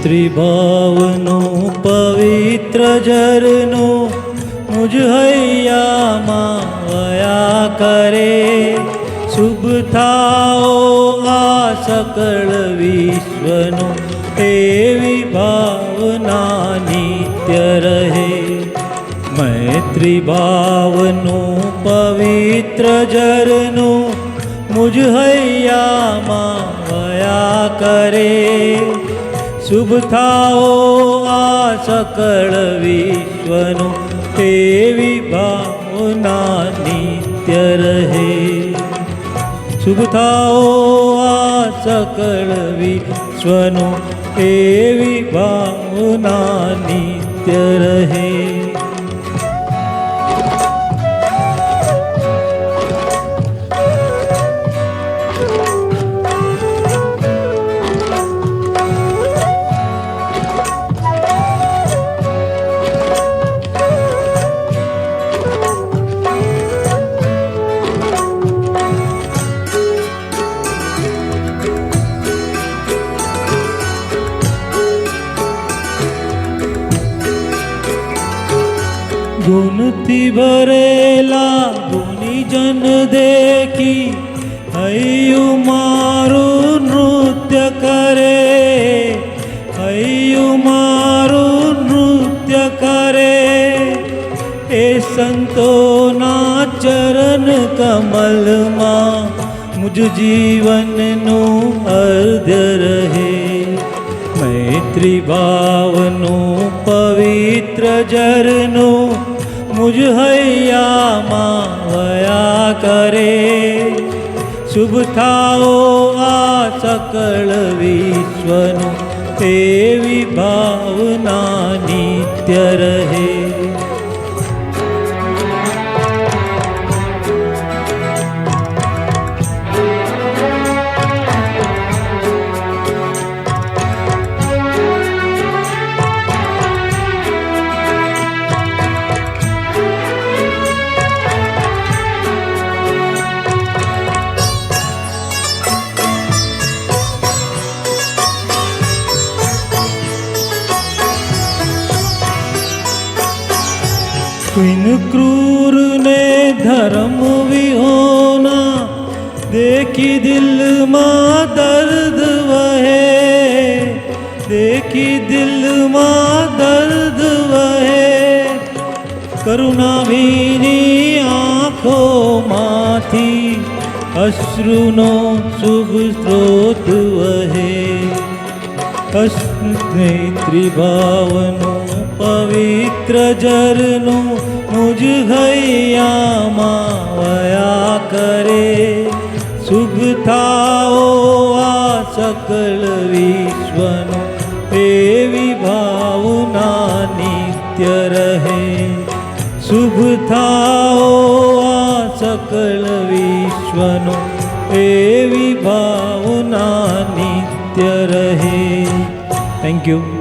ત્રિભાવનું પવિત્ર ઝરનું મુજ હૈયામાં વયા કરે. શુભ થાઓ આ સકળ વિશ્વનું એવી ભાવના નિત્ય રહે. મૈત્રી ભાવનું પવિત્ર ઝરનું મુજ હૈયામાં વયા કરે. શુભ થાઓ આ સકળ વિશ્વનું એવી ભાવના નિત્ય રહે. શુભ થાઓ આ સકળ વિશ્વનું એવી ભાવના નિત્ય રહે. ગુણથી ભરેલા ગુણીજન દેખી હૈયું મારું નૃત્ય કરે. હૈયું મારું નૃત્ય કરે. એ સંતોના ચરણ કમલમાં મુજ જીવનનું અર્ધ્ય રહે. મૈત્રી ભાવનું પવિત્ર ઝરનું મુજ હૈયામાં વયા કરે. શુભ થાઓ આ સકળ વિશ્વનું એવી ભાવના નિત્ય રહે. क्विन क्रूर ने धर्म विहोना देखी दिल माँ दर्द वहे. देखी दिल माँ दर्द वहे. करुणा भीनी आँखों माथी अश्रुनो शुभ स्रोत वहे. મૈત્રી ભાવનું પવિત્ર ઝરનું મુજ હૈયામાં વયા કરે. શુભ થાઓ આ સકળ વિશ્વનું એવી ભાવના નિત્ય રહે. શુભ થાઓ આ સકળ વિશ્વનું એવી ભાવના નિત્ય રહે. Thank you.